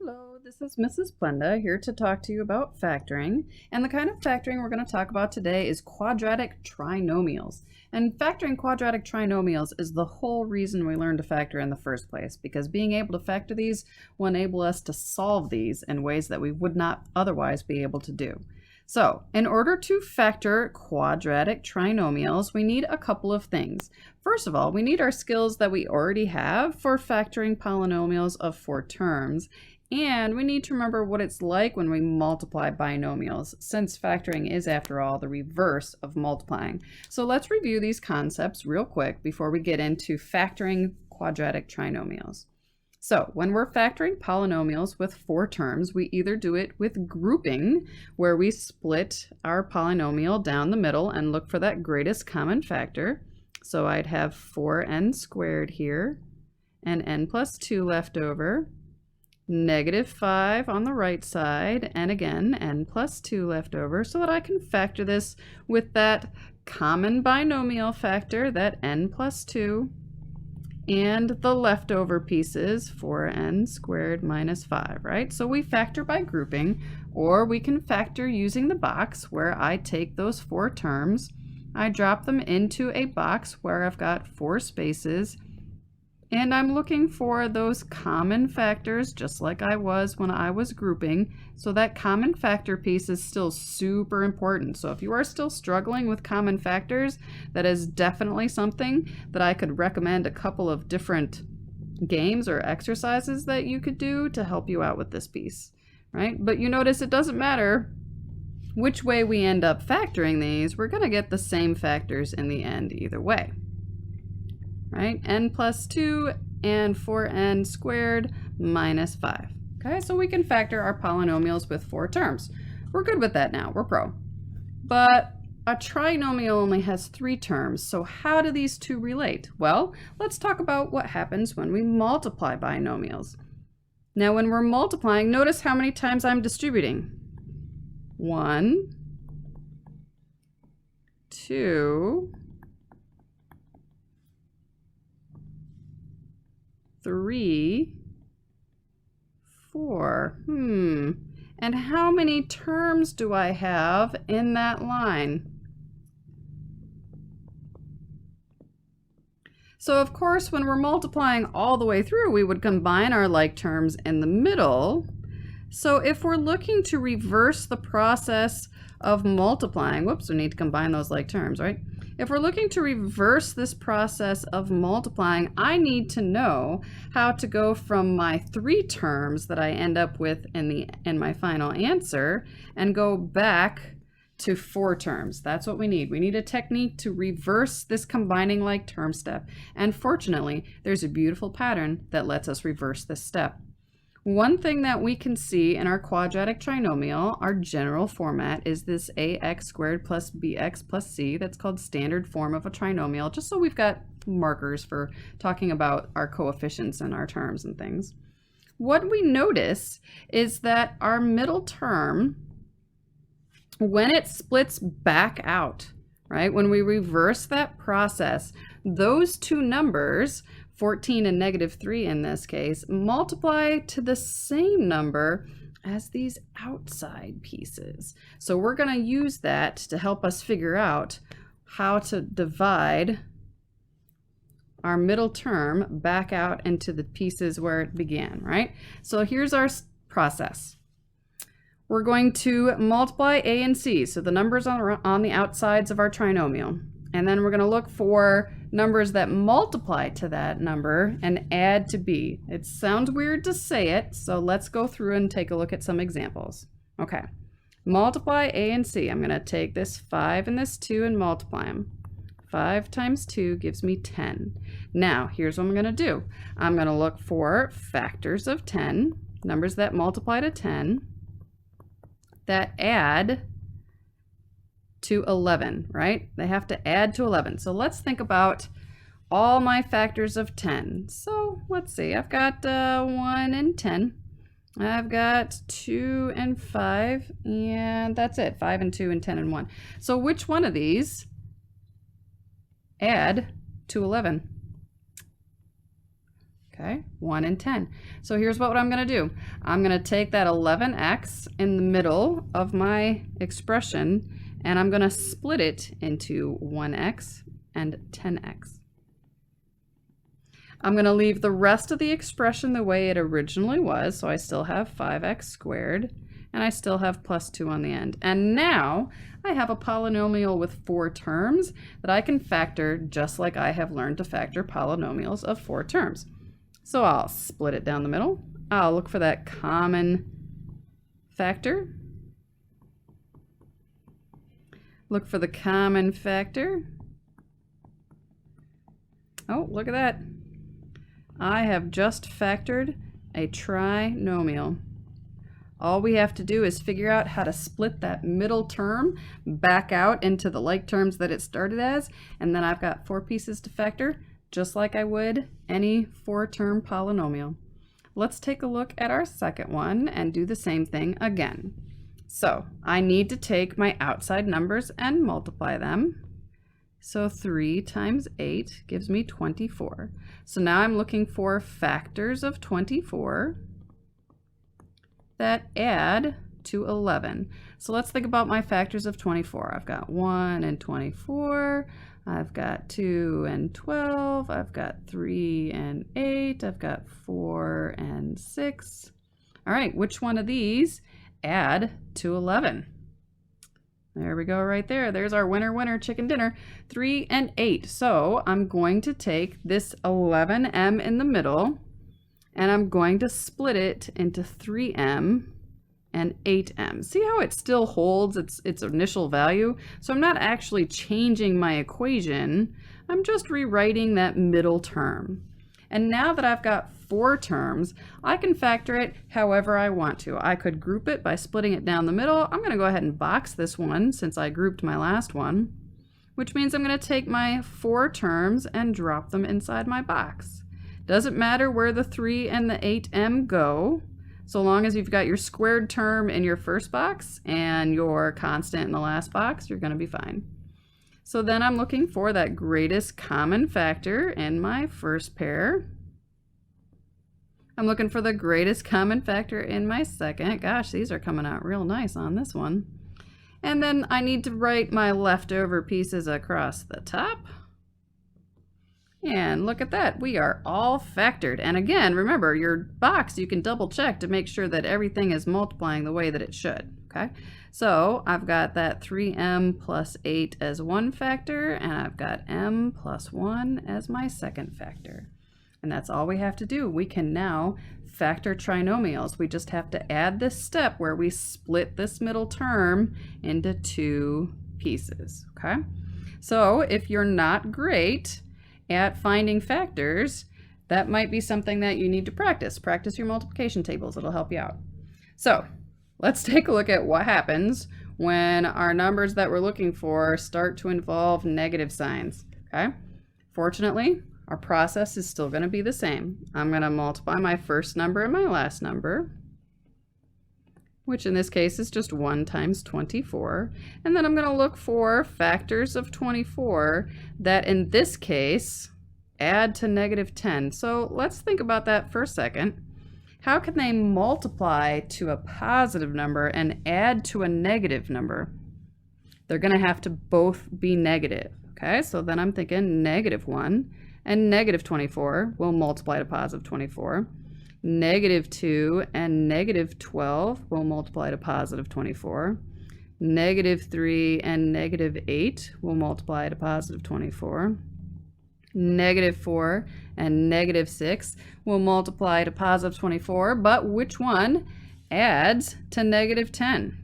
Hello, this is Mrs. Plenda here to talk to you about factoring. And the kind of factoring we're going to talk about today is quadratic trinomials. And factoring quadratic trinomials is the whole reason we learned to factor in the first place, because being able to factor these will enable us to solve these in ways that we would not otherwise be able to do. So, in order to factor quadratic trinomials, we need a couple of things. First of all, we need our skills that we already have for factoring polynomials of 4 terms. And we need to remember what it's like when we multiply binomials, since factoring is, after all, the reverse of multiplying. So let's review these concepts real quick before we get into factoring quadratic trinomials. So when we're factoring polynomials with 4 terms, we either do it with grouping, where we split our polynomial down the middle and look for that greatest common factor. So I'd have 4n squared here, and n plus 2 left over. -5 on the right side, and again n plus 2 left over, so that I can factor this with that common binomial factor, that n plus 2, and the leftover pieces, 4n squared minus 5, right? So we factor by grouping, or we can factor using the box, where I take those 4 terms, I drop them into a box where I've got 4 spaces, and I'm looking for those common factors, just like I was when I was grouping. So that common factor piece is still super important. So if you are still struggling with common factors, that is definitely something that I could recommend a couple of different games or exercises that you could do to help you out with this piece, right? But you notice it doesn't matter which way we end up factoring these, we're going to get the same factors in the end either way. Right? N plus 2 and 4n squared minus 5. Okay, so we can factor our polynomials with 4 terms. We're good with that now, we're pro. But a trinomial only has 3 terms, so how do these two relate? Well, let's talk about what happens when we multiply binomials. Now when we're multiplying, notice how many times I'm distributing. 1, 2, 3, 4. And how many terms do I have in that line? So of course, when we're multiplying all the way through, we would combine our like terms in the middle. So if we're looking to reverse the process of multiplying, whoops, we need to combine those like terms, right? If we're looking to reverse this process of multiplying, I need to know how to go from my 3 terms that I end up with in my final answer and go back to 4 terms. That's what we need. We need a technique to reverse this combining like term step. And fortunately, there's a beautiful pattern that lets us reverse this step. One thing that we can see in our quadratic trinomial, our general format, is this ax squared plus bx plus c. That's called standard form of a trinomial, just so we've got markers for talking about our coefficients and our terms and things. What we notice is that our middle term, when it splits back out, right, when we reverse that process, those 2 numbers, 14 and -3 in this case, multiply to the same number as these outside pieces. So we're going to use that to help us figure out how to divide our middle term back out into the pieces where it began, right? So here's our process. We're going to multiply a and c, so the numbers on the outsides of our trinomial. And then we're going to look for numbers that multiply to that number and add to b. It sounds weird to say it, so let's go through and take a look at some examples. Okay, multiply a and c. I'm going to take this 5 and this 2 and multiply them. 5 times 2 gives me 10. Now, here's what I'm going to do. I'm going to look for factors of 10, numbers that multiply to 10, that add to 11, right? They have to add to 11. So let's think about all my factors of 10. So let's see, I've got 1 and 10. I've got 2 and 5, and that's it, 5 and 2 and 10 and 1. So which one of these add to 11? Okay, 1 and 10. So here's what I'm going to do. I'm going to take that 11x in the middle of my expression, and I'm going to split it into 1x and 10x. I'm going to leave the rest of the expression the way it originally was, so I still have 5x squared, and I still have plus 2 on the end. And now I have a polynomial with 4 terms that I can factor just like I have learned to factor polynomials of 4 terms. So I'll split it down the middle. I'll look for that common factor. Look for the common factor. Oh, look at that. I have just factored a trinomial. All we have to do is figure out how to split that middle term back out into the like terms that it started as, and then I've got 4 pieces to factor, just like I would any 4-term polynomial. Let's take a look at our second one and do the same thing again. So I need to take my outside numbers and multiply them. So 3 times 8 gives me 24. So now I'm looking for factors of 24 that add to 11. So let's think about my factors of 24. I've got 1 and 24. I've got 2 and 12. I've got 3 and 8. I've got 4 and 6. All right, which one of these add to 11? There we go right there. There's our winner chicken dinner, 3 and 8. So I'm going to take this 11m in the middle and I'm going to split it into 3m and 8m. See how it still holds its initial value? So I'm not actually changing my equation. I'm just rewriting that middle term. And now that I've got 4 terms, I can factor it however I want to. I could group it by splitting it down the middle. I'm going to go ahead and box this one since I grouped my last one, which means I'm going to take my 4 terms and drop them inside my box. Doesn't matter where the 3 and the 8m go, so long as you've got your squared term in your first box and your constant in the last box, you're going to be fine. So then I'm looking for that greatest common factor in my first pair. I'm looking for the greatest common factor in my second. Gosh, these are coming out real nice on this one. And then I need to write my leftover pieces across the top. And look at that, we are all factored. And again, remember your box, you can double check to make sure that everything is multiplying the way that it should, okay? So I've got that 3m plus 8 as one factor, and I've got m plus 1 as my second factor. And that's all we have to do. We can now factor trinomials. We just have to add this step where we split this middle term into 2 pieces, okay? So if you're not great at finding factors, that might be something that you need to practice. Practice your multiplication tables. It'll help you out. So let's take a look at what happens when our numbers that we're looking for start to involve negative signs, okay? Fortunately, our process is still going to be the same. I'm going to multiply my first number and my last number, which in this case is just 1 times 24. And then I'm going to look for factors of 24 that in this case add to negative 10. So let's think about that for a second. How can they multiply to a positive number and add to a negative number? They're going to have to both be negative. Okay, so then I'm thinking negative 1 and negative 24 will multiply to positive 24. Negative 2 and negative 12 will multiply to positive 24. Negative 3 and negative 8 will multiply to positive 24. Negative 4 and negative 6 will multiply to positive 24, but which one adds to negative 10?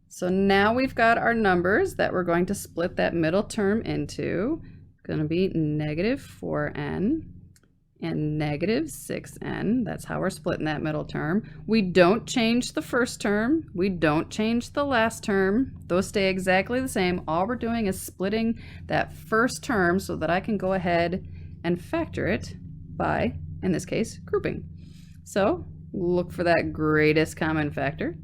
So now we've got our numbers that we're going to split that middle term into. It's going to be negative 4n and negative 6n. That's how we're splitting that middle term. We don't change the first term. We don't change the last term. Those stay exactly the same. All we're doing is splitting that first term so that I can go ahead and factor it by, in this case, grouping. So look for that greatest common factor.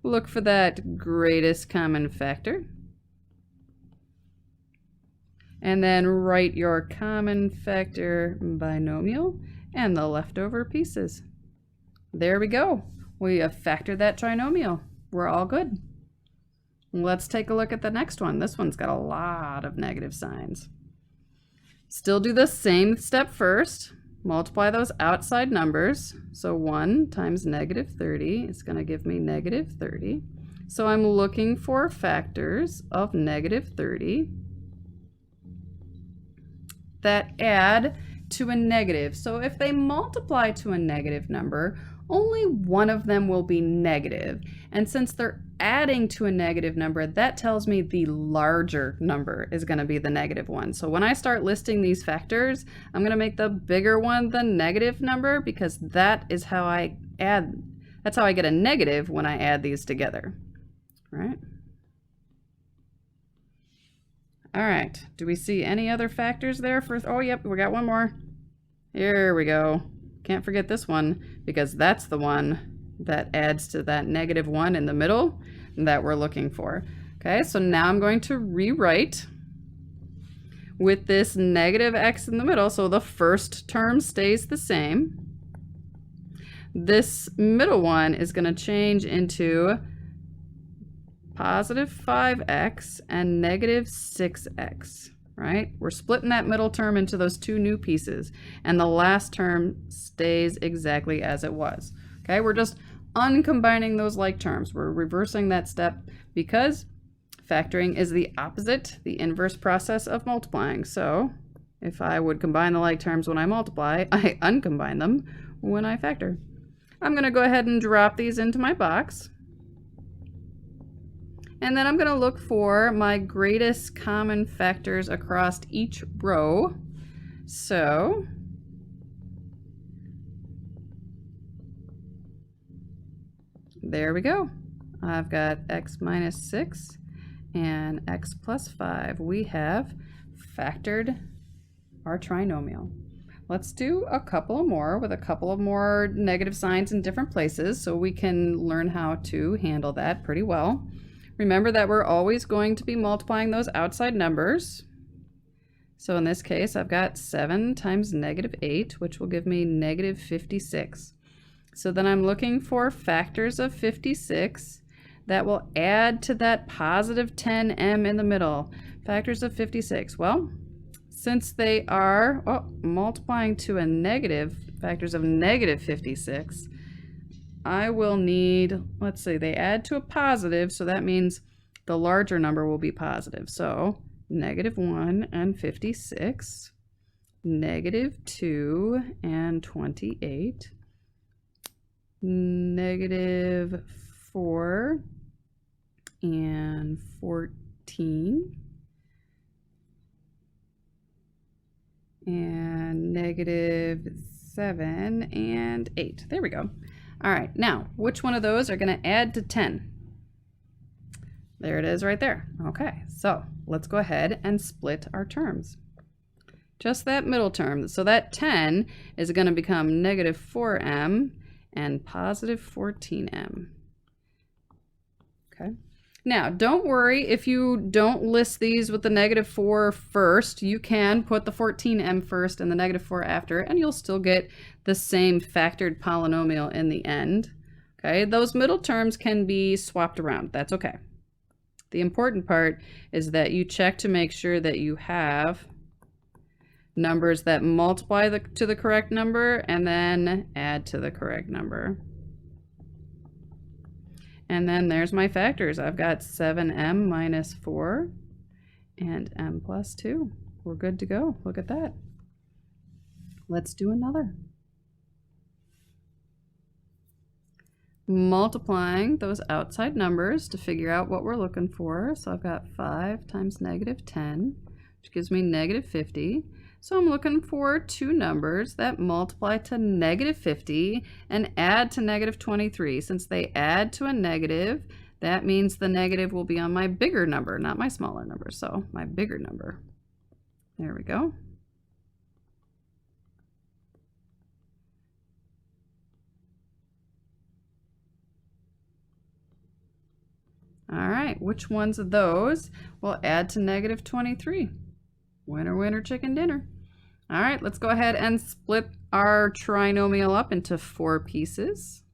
Look for that greatest common factor. And then write your common factor binomial and the leftover pieces. There we go. We have factored that trinomial. We're all good. Let's take a look at the next one. This one's got a lot of negative signs. Still do the same step first. Multiply those outside numbers. So 1 times negative 30 is going to give me negative 30. So I'm looking for factors of negative 30 that add to a negative. So if they multiply to a negative number, only one of them will be negative. And since they're adding to a negative number, that tells me the larger number is going to be the negative one. So when I start listing these factors, I'm going to make the bigger one the negative number, because that is how I add, that's how I get a negative when I add these together, right? All right, do we see any other factors there for, oh, yep, we got one more. Here we go. Can't forget this one, because that's the one that adds to that negative one in the middle that we're looking for. Okay, so now I'm going to rewrite with this negative x in the middle, so the first term stays the same. This middle one is going to change into positive 5x and negative 6x, right? We're splitting that middle term into those two new pieces, and the last term stays exactly as it was. Okay, we're just uncombining those like terms. We're reversing that step because factoring is the opposite, the inverse process of multiplying. So if I would combine the like terms when I multiply, I uncombine them when I factor. I'm going to go ahead and drop these into my box. And then I'm going to look for my greatest common factors across each row. So there we go. I've got x minus 6 and x plus 5. We have factored our trinomial. Let's do a couple more with a couple of more negative signs in different places so we can learn how to handle that pretty well. Remember that we're always going to be multiplying those outside numbers. So in this case, I've got 7 times negative 8, which will give me negative 56. So then I'm looking for factors of 56 that will add to that positive 10m in the middle. Factors of 56. Well, since they are multiplying to a negative, factors of negative 56, I will need, let's see, they add to a positive, so that means the larger number will be positive. So negative 1 and 56, negative 2 and 28, negative 4 and 14, and negative 7 and 8. There we go. All right, now, which one of those are going to add to 10? There it is right there. Okay, so let's go ahead and split our terms. Just that middle term. So that 10 is going to become negative 4m and positive 14m. Okay. Now, don't worry if you don't list these with the negative 4 first. You can put the 14m first and the negative 4 after, and you'll still get the same factored polynomial in the end. Okay, those middle terms can be swapped around. That's okay. The important part is that you check to make sure that you have numbers that multiply to the correct number and then add to the correct number. And then there's my factors. I've got 7m minus 4 and m plus 2. We're good to go. Look at that. Let's do another. Multiplying those outside numbers to figure out what we're looking for. So I've got 5 times negative 10, which gives me negative 50. So I'm looking for two numbers that multiply to negative 50 and add to negative 23. Since they add to a negative, that means the negative will be on my bigger number, not my smaller number. So my bigger number. There we go. All right, which ones of those will add to negative 23? Winner, winner, chicken dinner. All right, let's go ahead and split our trinomial up into 4 pieces.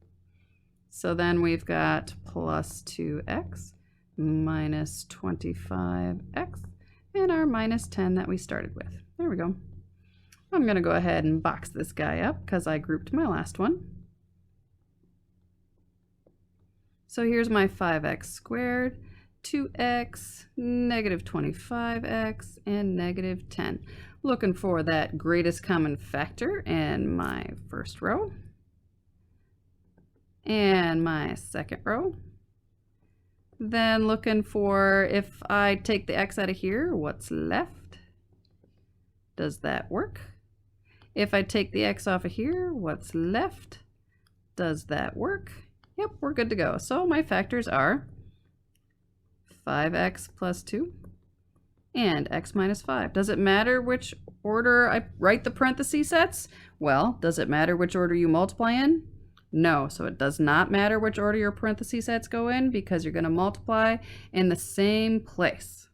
So then we've got plus 2x minus 25x and our minus 10 that we started with. There we go. I'm going to go ahead and box this guy up because I grouped my last one. So here's my 5x squared, 2x, negative 25x, and negative 10. Looking for that greatest common factor in my first row and my second row. Then looking for, if I take the x out of here, what's left? Does that work? If I take the x off of here, what's left? Does that work? Yep, we're good to go. So my factors are 5x plus 2 and x minus 5. Does it matter which order I write the parenthesis sets? Well, does it matter which order you multiply in? No, so it does not matter which order your parenthesis sets go in because you're going to multiply in the same place.